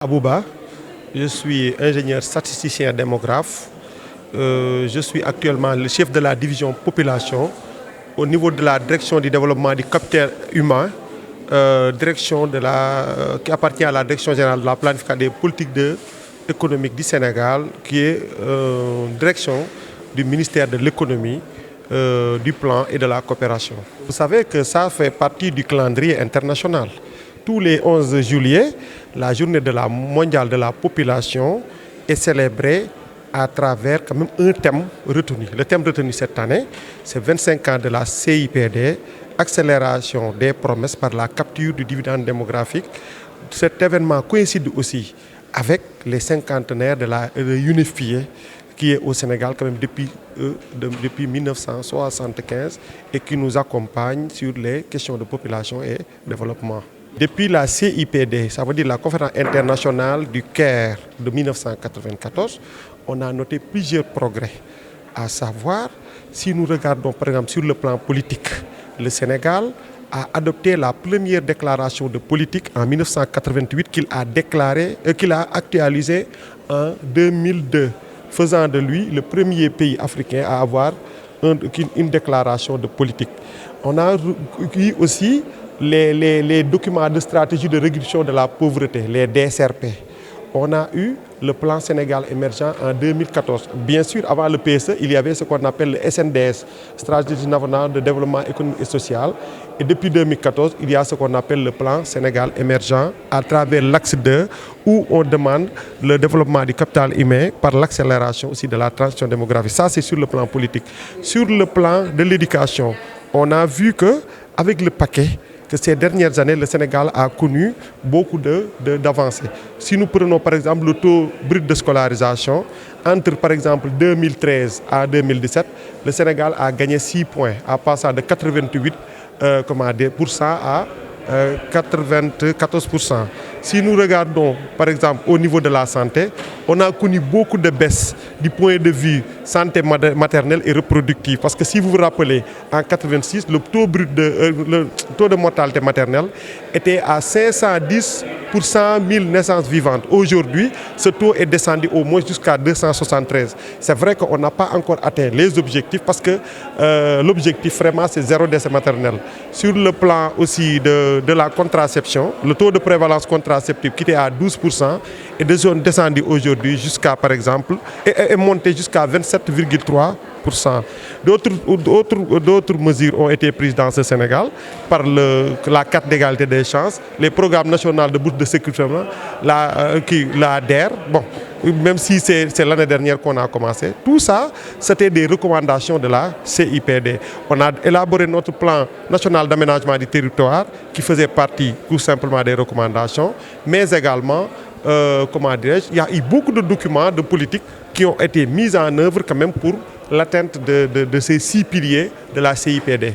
Abouba, je suis ingénieur statisticien démographe. Je suis actuellement le chef de la division population au niveau de la direction du développement du capital humain, qui appartient à la direction générale de la planification des politiques économiques du Sénégal, qui est direction du ministère de l'économie, du plan et de la coopération. Vous savez que ça fait partie du calendrier international. Tous les 11 juillet, la journée mondiale de la population est célébrée à travers quand même un thème retenu. Le thème retenu cette année, c'est 25 ans de la CIPD, accélération des promesses par la capture du dividende démographique. Cet événement coïncide aussi avec les cinquantenaires de UNFPA qui est au Sénégal quand même depuis 1975 et qui nous accompagne sur les questions de population et développement. Depuis la CIPD, ça veut dire la conférence internationale du Caire de 1994, on a noté plusieurs progrès. À savoir, si nous regardons par exemple sur le plan politique, le Sénégal a adopté la première déclaration de politique en 1988 qu'il a actualisée en 2002, faisant de lui le premier pays africain à avoir une déclaration de politique. On a eu aussi les documents de stratégie de réduction de la pauvreté, les DSRP. On a eu le plan Sénégal émergent en 2014. Bien sûr, avant le PSE, il y avait ce qu'on appelle le SNDS, Stratégie nationale de développement économique et social. Et depuis 2014, il y a ce qu'on appelle le plan Sénégal émergent à travers l'axe 2, où on demande le développement du capital humain par l'accélération aussi de la transition démographique. Ça, c'est sur le plan politique. Sur le plan de l'éducation, on a vu qu'avec le paquet, que ces dernières années, le Sénégal a connu beaucoup d'avancées. Si nous prenons par exemple le taux brut de scolarisation, entre par exemple 2013 à 2017, le Sénégal a gagné 6 points, en passant de 88% à 94%. Si nous regardons par exemple au niveau de la santé, on a connu beaucoup de baisses du point de vue santé maternelle et reproductive. Parce que si vous vous rappelez, en 86, le taux de mortalité maternelle était à 510 pour 100 000 naissances vivantes. Aujourd'hui, ce taux est descendu au moins jusqu'à 273. C'est vrai qu'on n'a pas encore atteint les objectifs parce que l'objectif vraiment c'est 0 décès maternel. Sur le plan aussi de la contraception, le taux de prévalence contraceptive qui était à 12% est descendu aujourd'hui jusqu'à par exemple est monté jusqu'à 27,3%. D'autres mesures ont été prises dans ce Sénégal par la carte d'égalité des chances, les programmes nationaux de bourse de sécurité, la DER, bon, même si c'est l'année dernière qu'on a commencé. Tout ça, c'était des recommandations de la CIPD. On a élaboré notre plan national d'aménagement du territoire qui faisait partie tout simplement des recommandations, mais également, il y a eu beaucoup de documents de politique qui ont été mis en œuvre quand même pour l'atteinte de ces 6 piliers de la CIPD.